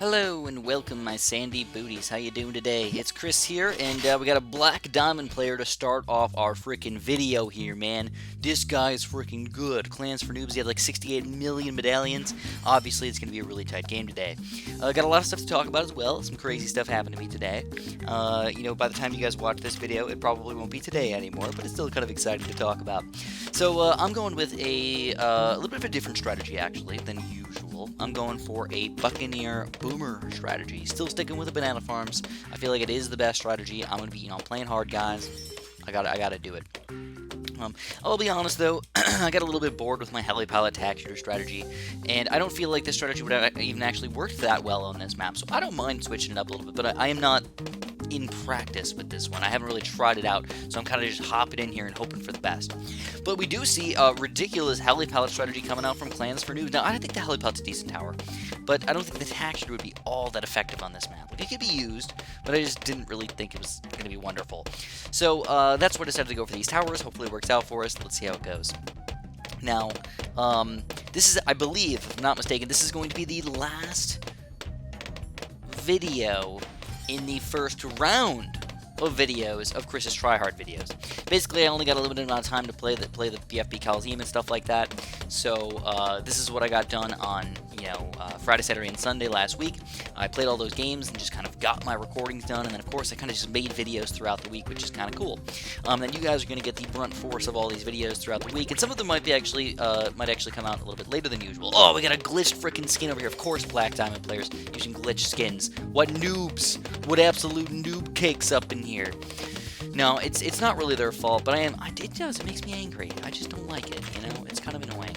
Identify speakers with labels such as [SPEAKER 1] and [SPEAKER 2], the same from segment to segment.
[SPEAKER 1] Hello and welcome, my sandy booties. How you doing today? It's Chris here, and we got a Black Diamond player to start off our freaking video here, man. This guy is freaking good. Clans for Noobs, he had like 68 million medallions. Obviously, it's going to be a really tight game today. Got a lot of stuff to talk about as well. Some crazy stuff happened to me today. By the time you guys watch this video, it probably won't be today anymore, but it's still kind of exciting to talk about. So, I'm going with a little bit of a different strategy, actually, than usual. I'm going for a Buccaneer Boomer strategy. Still sticking with the banana farms. I feel like it is the best strategy. I'm gonna be, playing hard, guys. I gotta do it. I'll be honest though, I got a little bit bored with my heli pilot tack shooter strategy, and I don't feel like this strategy would have even actually worked that well on this map. So I don't mind switching it up a little bit, but I am not in practice with this one. I haven't really tried it out, so I'm kind of just hopping in here and hoping for the best. But we do see a ridiculous heli pilot strategy coming out from Clans for Noobs. Now, I think the heli pilot's a decent tower, but I don't think the tack shooter would be all that effective on this map. Like, it could be used, but I just didn't really think it was going to be wonderful. So that's where I decided to go for these towers. Hopefully it works out for us. Let's see how it goes. Now, this is, I believe, if I'm not mistaken, this is going to be the last video in the first round of videos of Chris's tryhard videos. Basically, I only got a limited amount of time to play the BFB Coliseum and stuff like that. So this is what I got done on Friday, Saturday, and Sunday last week. I played all those games and just kind of got my recordings done, and then of course I kind of just made videos throughout the week, which is kind of cool. Then you guys are going to get the brunt force of all these videos throughout the week, and some of them might actually come out a little bit later than usual. Oh, we got a glitched freaking skin over here. Of course, Black Diamond players using glitched skins. What noobs? What absolute noob cakes up in here? No, it's not really their fault, but it makes me angry. I just don't like it, it's kind of annoying.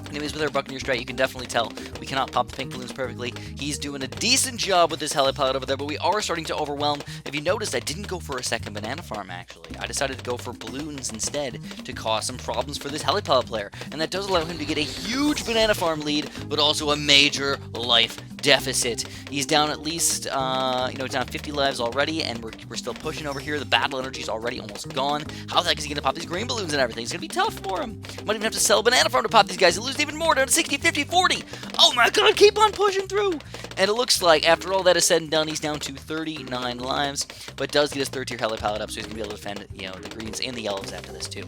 [SPEAKER 1] Anyways, with our Buccaneer strat, you can definitely tell we cannot pop the pink balloons perfectly. He's doing a decent job with this helipad over there, but we are starting to overwhelm. If you noticed, I didn't go for a second banana farm, actually. I decided to go for balloons instead to cause some problems for this helipad player, and that does allow him to get a huge banana farm lead, but also a major life deficit. He's down at least, down 50 lives already, and we're still pushing over here. The battle energy is already almost gone. How the heck is he going to pop these green balloons and everything? It's going to be tough for him. Might even have to sell a banana farm to pop these guys. He loses even more, down to 60, 50, 40. Oh my god, keep on pushing through. And it looks like, after all that is said and done, he's down to 39 lives, but does get his third tier heli pallet up, so he's going to be able to defend, the greens and the yellows after this too.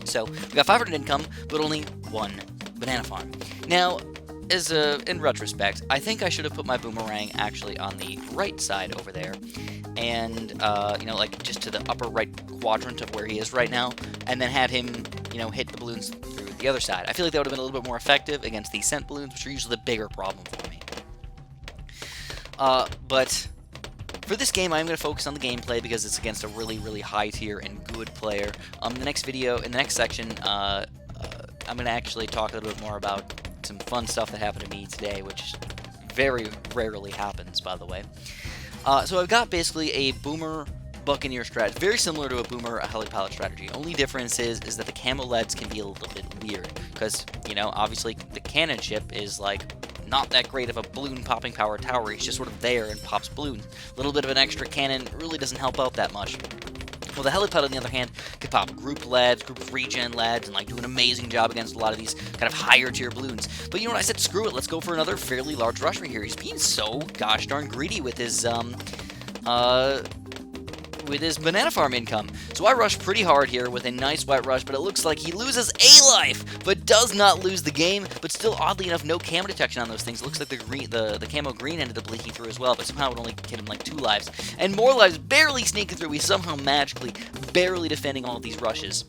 [SPEAKER 1] So, we got 500 income, but only one banana farm. Now, in retrospect, I think I should have put my boomerang actually on the right side over there, and just to the upper right quadrant of where he is right now, and then had him hit the balloons through the other side. I feel like that would have been a little bit more effective against these scent balloons, which are usually the bigger problem for me. But for this game, I'm going to focus on the gameplay because it's against a really, really high tier and good player. In the next section, I'm going to actually talk a little bit more about some fun stuff that happened to me today, which very rarely happens, by the way. So I've got basically a Boomer Buccaneer strat, very similar to a Boomer heli pilot strategy. Only difference is that the camo leads can be a little bit weird, because, obviously the cannon ship is like not that great of a balloon popping power tower. He's just sort of there and pops balloons. A little bit of an extra cannon really doesn't help out that much. Well, the helipad, on the other hand, could pop group leads, group regen leads, and do an amazing job against a lot of these kind of higher tier balloons. But you know what? I said, screw it. Let's go for another fairly large rush right here. He's being so gosh darn greedy with his banana farm income. So I rushed pretty hard here with a nice white rush, but it looks like he loses a life, but does not lose the game. But still, oddly enough, no camo detection on those things. It looks like the camo green ended up leaking through as well, but somehow it only hit him like 2 lives. And more lives barely sneaking through. He's somehow magically barely defending all of these rushes.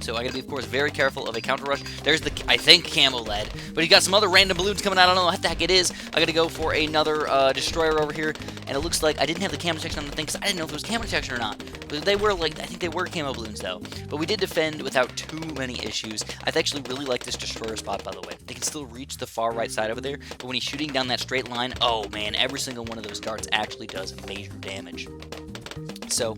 [SPEAKER 1] So I gotta be, of course, very careful of a counter rush. There's the, I think, camo lead, but he got some other random balloons coming out. I don't know what the heck it is. I gotta go for another destroyer over here, and it looks like I didn't have the camo detection on the thing, because I didn't know if it was camo detection or not. But they were, I think they were camo balloons, though. But we did defend without too many issues. I actually really like this destroyer spot, by the way. They can still reach the far right side over there, but when he's shooting down that straight line, oh man, every single one of those darts actually does major damage. So,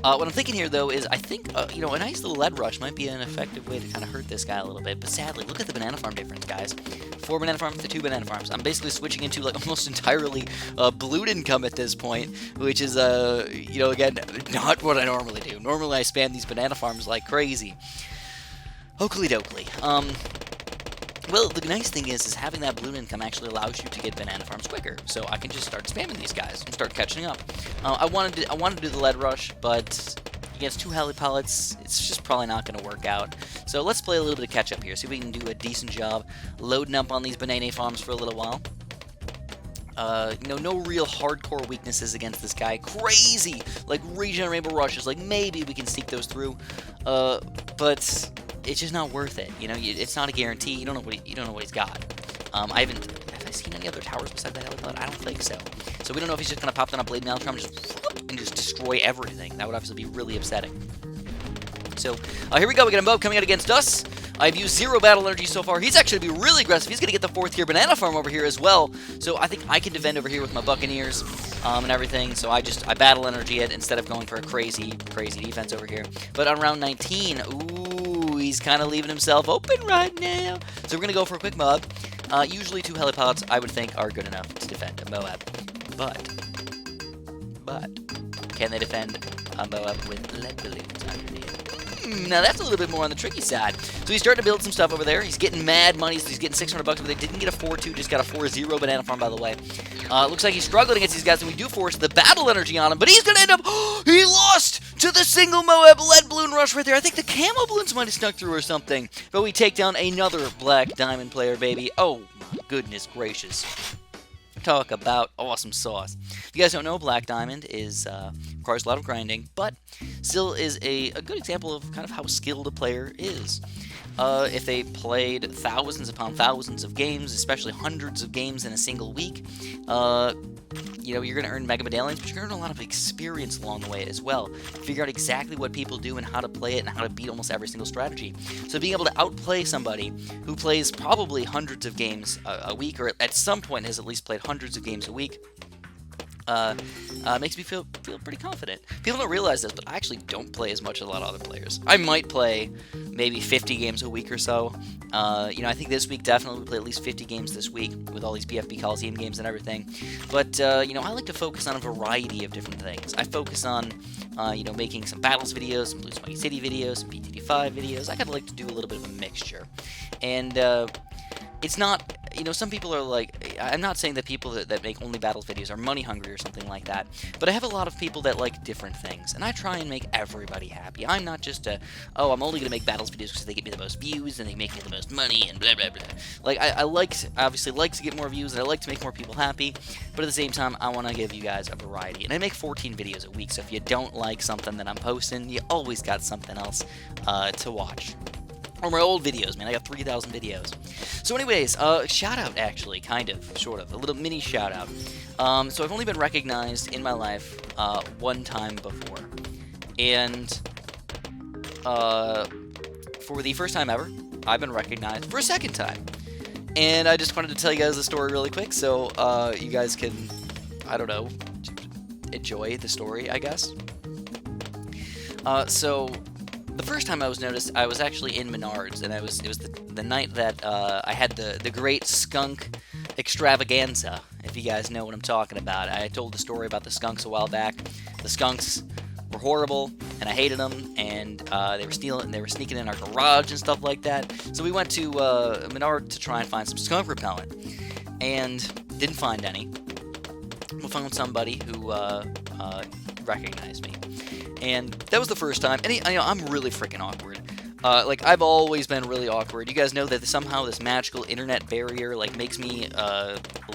[SPEAKER 1] what I'm thinking here, though, is I think, a nice little lead rush might be an effective way to kind of hurt this guy a little bit. But sadly, look at the banana farm difference, guys. 4 banana farms to 2 banana farms. I'm basically switching into, almost entirely balloon income at this point, which is, again, not what I normally do. Normally, I spam these banana farms like crazy. Oakley dokley. Well, the nice thing is having that balloon income actually allows you to get banana farms quicker. So I can just start spamming these guys and start catching up. I wanted to do the lead rush, but against 2 heli pellets, it's just probably not going to work out. So let's play a little bit of catch up here. See if we can do a decent job loading up on these banana farms for a little while. No real hardcore weaknesses against this guy. Crazy, like regen rainbow rushes. Like maybe we can sneak those through, but it's just not worth it. It's not a guarantee. You don't know what he's got. Have I seen any other towers besides that helipad? I don't think so. So we don't know if he's just gonna pop down a blade maelstrom and just destroy everything. That would obviously be really upsetting. So here we go. We got a mob coming out against us. I've used 0 battle energy so far. He's actually going to be really aggressive. He's going to get the 4th tier banana farm over here as well. So I think I can defend over here with my Buccaneers and everything. So I battle energy it instead of going for a crazy defense over here. But on round 19, ooh, he's kind of leaving himself open right now. So we're going to go for a quick mob. Usually 2 helipods, I would think, are good enough to defend a Moab. But can they defend a Moab with lead balloons underneath? Now that's a little bit more on the tricky side. So he's starting to build some stuff over there. He's getting mad money, so he's getting 600 bucks, but they didn't get a 4-2, just got a 4-0 banana farm, by the way. Looks like he's struggling against these guys, and we do force the battle energy on him, but he's going to end up... he lost to the single Moab lead balloon rush right there. I think the camo balloons might have snuck through or something. But we take down another black diamond player, baby. Oh, my goodness gracious. Talk about awesome sauce. If you guys don't know, Black Diamond requires a lot of grinding, but still is a good example of kind of how skilled a player is. If they played thousands upon thousands of games, especially hundreds of games in a single week, you're going to earn mega medallions, but you're going to earn a lot of experience along the way as well. Figure out exactly what people do and how to play it and how to beat almost every single strategy. So being able to outplay somebody who plays probably hundreds of games a week, or at some point has at least played hundreds of games a week, makes me feel pretty confident. People don't realize this, but I actually don't play as much as a lot of other players. I might play maybe 50 games a week or so. I think this week definitely we play at least 50 games this week with all these PFP Coliseum games and everything. But, I like to focus on a variety of different things. I focus on, making some battles videos, some Blue Smoggy City videos, some PTD5 videos. I kind of like to do a little bit of a mixture. And, it's not, some people are like, I'm not saying that people that make only battles videos are money hungry or something like that, but I have a lot of people that like different things, and I try and make everybody happy. I'm not just I'm only going to make battles videos because they get me the most views and they make me the most money and blah, blah, blah. Like, I obviously like to get more views and I like to make more people happy, but at the same time, I want to give you guys a variety. And I make 14 videos a week, so if you don't like something that I'm posting, you always got something else to watch. Or my old videos, man. I got 3,000 videos. So anyways, shout out actually, kind of, sort of. A little mini shout out. So I've only been recognized in my life one time before. And for the first time ever, I've been recognized for a second time. And I just wanted to tell you guys the story really quick so you guys can, I don't know, enjoy the story, I guess. So the first time I was noticed, I was actually in Menards, and it was the night that I had the great skunk extravaganza, if you guys know what I'm talking about. I told the story about the skunks a while back. The skunks were horrible, and I hated them, and they were sneaking in our garage and stuff like that. So we went to Menard to try and find some skunk repellent, and didn't find any. We found somebody who recognized me. And that was the first time, and I'm really freaking awkward. I've always been really awkward. You guys know that somehow this magical internet barrier, makes me,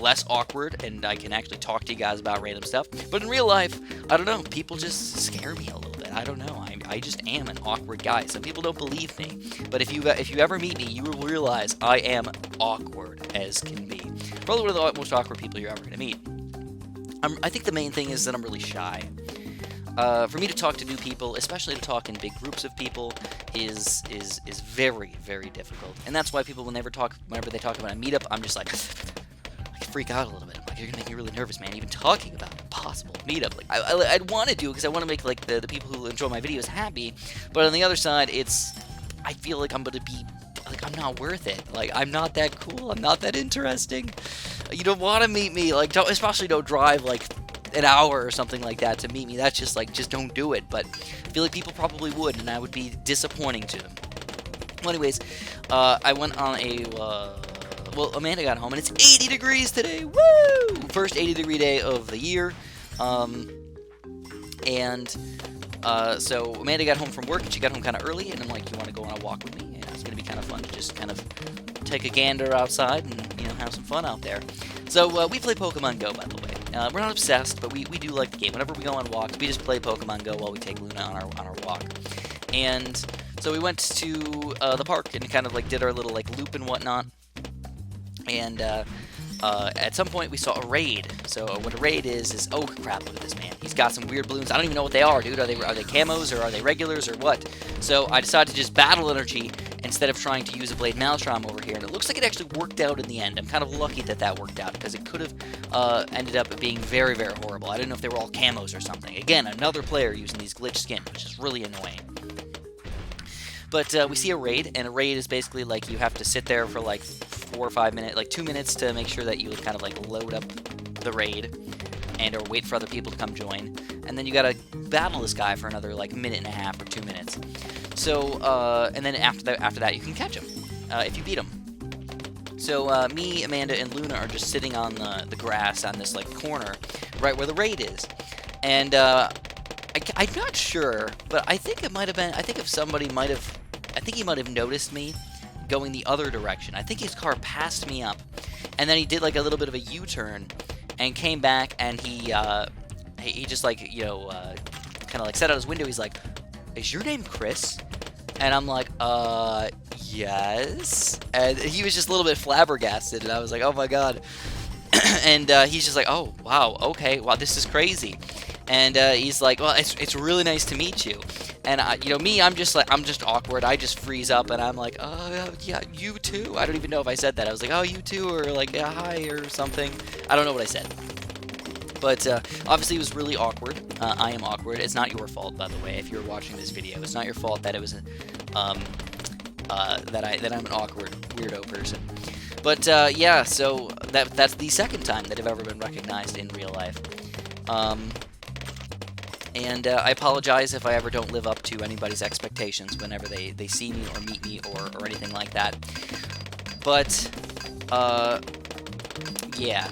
[SPEAKER 1] less awkward, and I can actually talk to you guys about random stuff. But in real life, I don't know, people just scare me a little bit. I don't know, I just am an awkward guy. Some people don't believe me, but if you ever meet me, you will realize I am awkward as can be. Probably one of the most awkward people you're ever going to meet. I think the main thing is that I'm really shy. For me to talk to new people, especially to talk in big groups of people, is very, very difficult. And that's why people whenever they talk about a meetup, I'm just like, I can freak out a little bit. I'm like, you're gonna make me really nervous, man. Even talking about a possible meetup, I'd want to do it because I want to make the people who enjoy my videos happy. But on the other side, I feel like I'm gonna be I'm not worth it. I'm not that cool. I'm not that interesting. You don't want to meet me. Especially don't drive an hour or something like that to meet me. That's just don't do it. But I feel like people probably would, and I would be disappointing to them. Well, anyways, I went on a, well, Amanda got home, and it's 80 degrees today, woo! First 80-degree day of the year, so Amanda got home from work, and she got home kind of early, and I'm like, you want to go on a walk with me? And it's going to be kind of fun to just kind of take a gander outside and, have some fun out there. So, we play Pokemon Go, by the way. We're not obsessed, but we do like the game. Whenever we go on walks, we just play Pokemon Go while we take Luna on our walk. And so we went to the park and kind of like did our little like loop and whatnot. And at some point we saw a raid. So what a raid is oh crap, look at this man. He's got some weird balloons. I don't even know what they are, dude. Are they camos or are they regulars or what? So I decided to just battle energy instead of trying to use a Blade Maelstrom over here. And it looks like it actually worked out in the end. I'm kind of lucky that that worked out because it could have ended up being very, very horrible. I didn't know if they were all camos or something. Again, another player using these glitch skins, which is really annoying. But we see a raid, and a raid is basically like you have to sit there for like 4 or 5 minutes, like 2 minutes to make sure that you kind of like load up the raid and or wait for other people to come join. And then you gotta battle this guy for another like minute and a half or 2 minutes. So, and then after that you can catch him, if you beat him. So me, Amanda, and Luna are just sitting on the grass on this like corner, right where the raid is. And I'm not sure, but I think it might have been, I think he might have noticed me going the other direction. I think his car passed me up, and then he did like a little bit of a U-turn, and came back, and he just like, kind of like said out his window, he's like, "Is your name Chris?" And I'm like, yes. And he was just a little bit flabbergasted, and I was like, oh my god. And he's just like, oh, wow, okay, wow, this is crazy. And he's like, well, it's really nice to meet you. And me, I'm just awkward. I just freeze up, and I'm like, oh yeah, you too. I don't even know if I said that. I was like, oh, you too, or like, yeah, hi, or something. I don't know what I said. But obviously, it was really awkward. I am awkward. It's not your fault, by the way. If you're watching this video, it's not your fault that it was that I'm an awkward weirdo person. But yeah, so that's the second time that I've ever been recognized in real life. And I apologize if I ever don't live up to anybody's expectations whenever they see me or meet me or anything like that. But, yeah.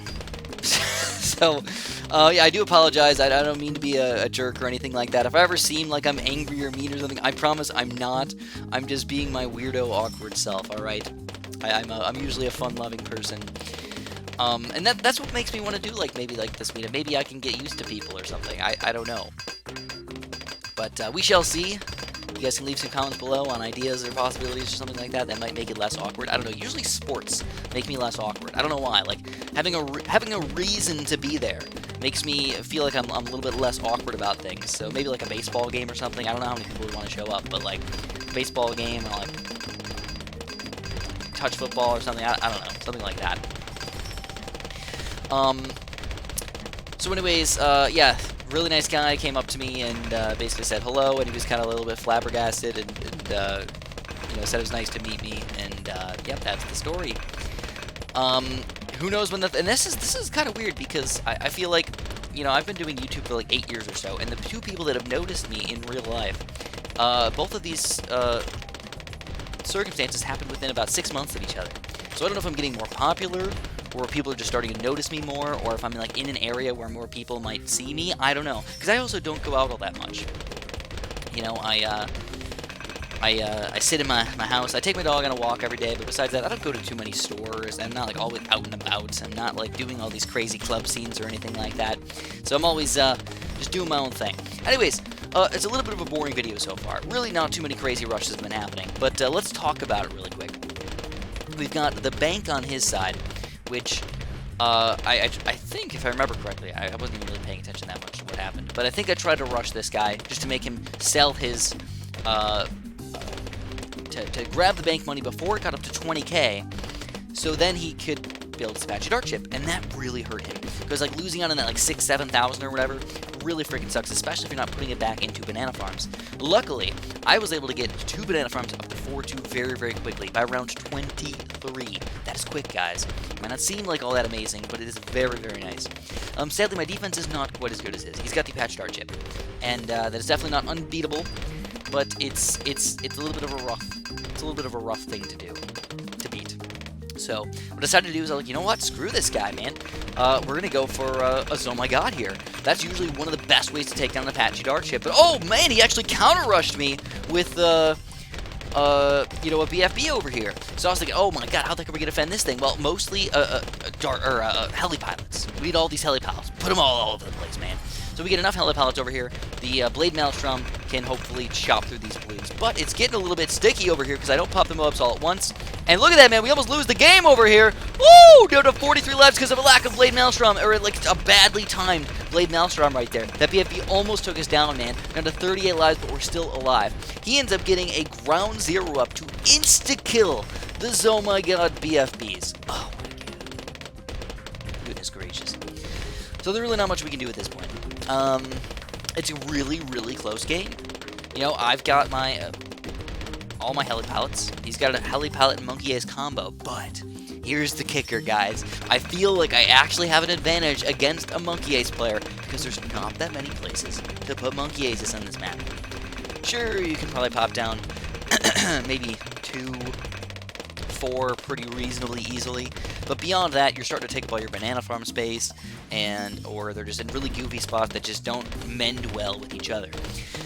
[SPEAKER 1] So, yeah, I do apologize. I don't mean to be a jerk or anything like that. If I ever seem like I'm angry or mean or something, I promise I'm not. I'm just being my weirdo, awkward self, alright? I'm usually a fun-loving person. And that's what makes me want to do, like, maybe like this meetup. Maybe I can get used to people or something. I don't know. But we shall see. You guys can leave some comments below on ideas or possibilities or something like that that might make it less awkward. I don't know. Usually sports make me less awkward. I don't know why. Like, having a reason to be there makes me feel like I'm a little bit less awkward about things. So maybe like a baseball game or something. I don't know how many people would want to show up, but like a baseball game or like touch football or something. I don't know. Something like that. So anyways, yeah, really nice guy came up to me and basically said hello, and he was kind of a little bit flabbergasted and said it was nice to meet me, and yep, that's the story. Who knows when and this is kind of weird because I feel like, I've been doing YouTube for like 8 years or so, and the two people that have noticed me in real life, both of these circumstances happened within about 6 months of each other. So I don't know if I'm getting more popular, or people are just starting to notice me more, or if I'm like in an area where more people might see me. I don't know, because I also don't go out all that much. I sit in my house. I take my dog on a walk every day, but besides that, I don't go to too many stores. I'm not like always out and about. I'm not like doing all these crazy club scenes or anything like that. So I'm always just doing my own thing. Anyways, it's a little bit of a boring video so far. Really not too many crazy rushes have been happening, but let's talk about it really quick. We've got the bank on his side, which I think, if I remember correctly, I wasn't even really paying attention that much to what happened, but I think I tried to rush this guy just to make him sell his, to grab the bank money before it got up to 20k, so then he could build his Apache Dart chip, and that really hurt him, because like losing out on that like 6,000-7,000 or whatever really freaking sucks, especially if you're not putting it back into banana farms. Luckily, I was able to get 2 banana farms up to 4-2 very, very quickly by round 23. That is quick, guys. It might not seem like all that amazing, but it is very, very nice. Sadly, my defense is not quite as good as his. He's got the Apache Dart chip, and that is definitely not unbeatable, but it's a little bit of a It's a little bit of a rough thing to do, to beat. So what I decided to do is I was like, you know what? Screw this guy, man. We're going to go for a Zomg God here. That's usually one of the best ways to take down an Apache Dart ship. But, oh, man, he actually counter-rushed me with, you know, a BFB over here. So I was thinking, oh, my God, how the heck are we going to defend this thing? Well, mostly heli pilots. We need all these heli pilots. Put them all over the place, man. So we get enough heli pilots over here. The Blade Maelstrom can hopefully chop through these balloons. But it's getting a little bit sticky over here because I don't pop the mobs all at once. And look at that, man. We almost lose the game over here. Woo! Down to 43 lives because of a lack of Blade Maelstrom. Or like a badly timed Blade Maelstrom right there. That BFB almost took us down, man. Down to 38 lives, but we're still alive. He ends up getting a ground zero up to insta-kill the Zomg God BFBs. Oh, my God. Goodness gracious. So there's really not much we can do at this point. It's a really, really close game. You know, I've got my all my heli pilots. He's got a heli pilot and monkey ace combo, but here's the kicker, guys. I feel like I actually have an advantage against a monkey ace player because there's not that many places to put monkey aces on this map. Sure, you can probably pop down maybe 2, 4 pretty reasonably easily, but beyond that, you're starting to take up all your banana farm space, or they're just in really goofy spots that just don't mend well with each other.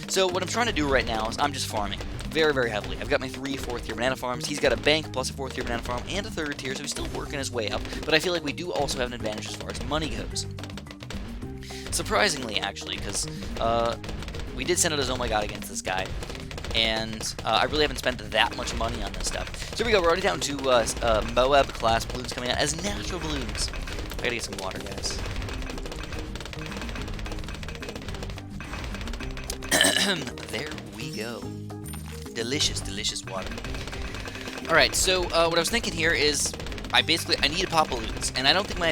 [SPEAKER 1] So what I'm trying to do right now is I'm just farming very, very heavily. I've got my 3 4th-tier banana farms. He's got a bank plus a 4th-tier banana farm and a 3rd tier, so he's still working his way up, but I feel like we do also have an advantage as far as money goes. Surprisingly, actually, because we did send out a Zomg God against this guy, and I really haven't spent that much money on this stuff. So here we go. We're already down to Moab-class balloons coming out as natural balloons. I gotta get some water, guys. There we go. Delicious, delicious water. Alright, so what I was thinking here is I need to pop balloons, and I don't think my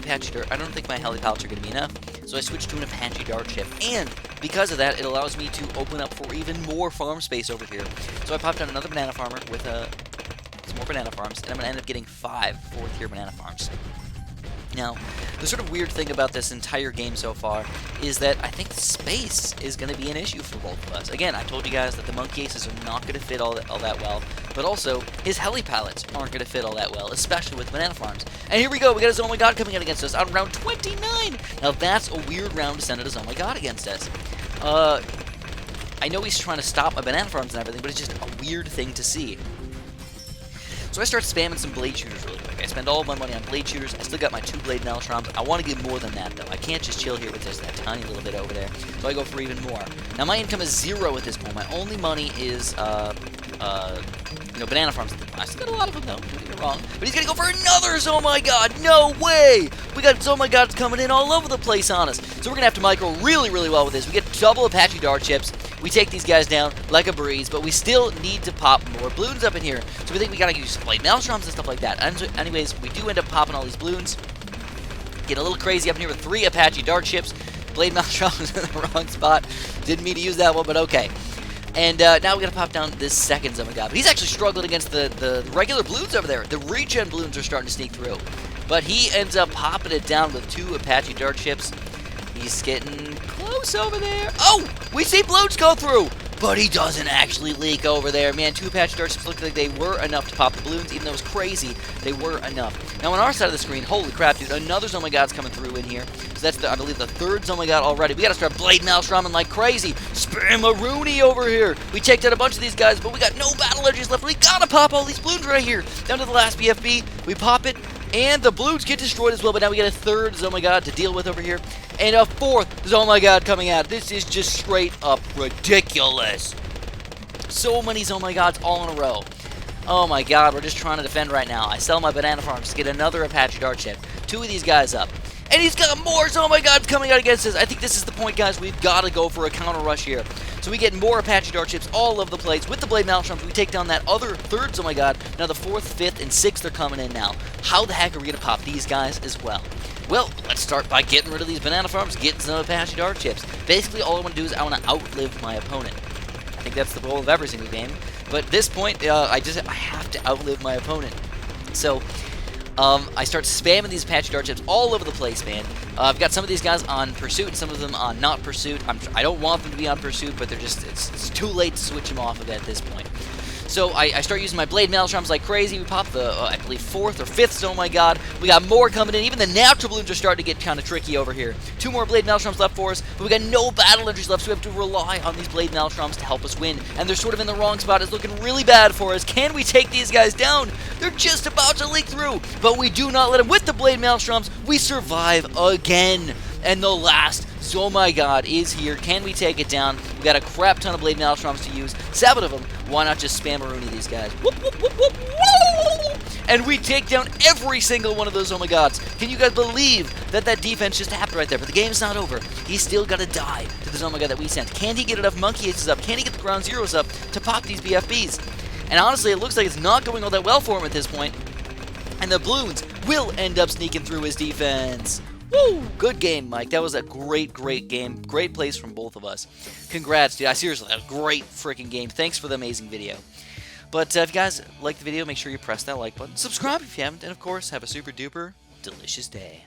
[SPEAKER 1] heli pilots are going to be enough, so I switched to an Apache Dart ship, and because of that, it allows me to open up for even more farm space over here. So I popped down another banana farmer with some more banana farms, and I'm going to end up getting 5 4th-tier banana farms. Now, the sort of weird thing about this entire game so far is that I think space is going to be an issue for both of us. Again, I told you guys that the monkey aces are not going to fit all that well, but also his heli pilots aren't going to fit all that well, especially with banana farms. And here we go, we got a Zomg God coming in against us on round 29! Now that's a weird round to send a Zomg God against us. I know he's trying to stop my banana farms and everything, but it's just a weird thing to see. So I start spamming some blade shooters really quick. I spend all of my money on blade shooters. I still got my 2 blade Maelstroms. I want to get more than that, though. I can't just chill here with just that tiny little bit over there. So I go for even more. Now, my income is 0 at this point. My only money is, you know, banana farms. I still got a lot of them, though. Don't get me wrong. But he's going to go for another Zomg God. No way! We got Zomg Gods coming in all over the place on us. So we're going to have to micro really, really well with this. We get double Apache Dart chips. We take these guys down like a breeze, but we still need to pop more balloons up in here. So we think we gotta use Blade Maelstroms and stuff like that. And anyways, we do end up popping all these balloons. Get a little crazy up in here with 3 Apache Dart ships. Blade Maelstroms in the wrong spot. Didn't mean to use that one, but okay. And now we gotta pop down this second Zomg God. But he's actually struggling against the regular balloons over there. The regen balloons are starting to sneak through. But he ends up popping it down with 2 Apache Dart ships. He's getting close over there. Oh, we see balloons go through, but he doesn't actually leak over there. Man, 2 Apache Dart ships looked like they were enough to pop the balloons, even though it was crazy. They were enough. Now, on our side of the screen, holy crap, dude, another Zomg God's coming through in here. So that's, I believe, the 3rd Zomg God already. We got to start Blade Maelstroming like crazy. Spam-a-rooney over here. We take out a bunch of these guys, but we got no battle energies left. We got to pop all these balloons right here. Down to the last BFB. We pop it. And the balloons get destroyed as well, but now we get a 3rd Zomg God to deal with over here. And a 4th Zomg God coming out. This is just straight up ridiculous. So many Zomg Gods all in a row. Oh my god, we're just trying to defend right now. I sell my banana farms to get another Apache Dart ship. 2 of these guys up. And he's got more Zomg Gods coming out against us. I think this is the point, guys. We've got to go for a counter rush here. So we get more Apache Dart ships all over the place. With the Blade Maelstroms, we take down that other 3rd Zomg God. Now the 4th, 5th, and 6th are coming in now. How the heck are we going to pop these guys as well? Well, let's start by getting rid of these banana farms, getting some Apache Dart ships. Basically, all I want to do is I want to outlive my opponent. I think that's the goal of every single game. But at this point, I have to outlive my opponent. So I start spamming these Apache Dart ships all over the place, man. I've got some of these guys on pursuit and some of them on not pursuit. I don't want them to be on pursuit, but they're just it's too late to switch them off of it at this point. So I start using my Blade Maelstroms like crazy. We pop the, I believe, 4th or 5th, oh my god. We got more coming in. Even the natural balloons are starting to get kind of tricky over here. 2 more Blade Maelstroms left for us, but we got no battle entries left, so we have to rely on these Blade Maelstroms to help us win. And they're sort of in the wrong spot. It's looking really bad for us. Can we take these guys down? They're just about to leak through, but we do not let them. With the Blade Maelstroms, we survive again. And the last, oh my god, is here. Can we take it down? We got a crap ton of Blade Maelstroms to use. 7 of them. Why not just spam Rooney these guys? Whoop, whoop, whoop, whoop, whoop. And we take down every single one of those oh my gods. Can you guys believe that defense just happened right there? But the game's not over. He's still got to die to this oh my god that we sent. Can he get enough Monkey Aces up? Can he get the Ground Zeroes up to pop these BFBs? And honestly, it looks like it's not going all that well for him at this point. And the balloons will end up sneaking through his defense. Woo! Good game, Mike. That was a great, great game. Great plays from both of us. Congrats, dude. Seriously, that was a great freaking game. Thanks for the amazing video. But if you guys liked the video, make sure you press that like button. Subscribe if you haven't. And, of course, have a super duper delicious day.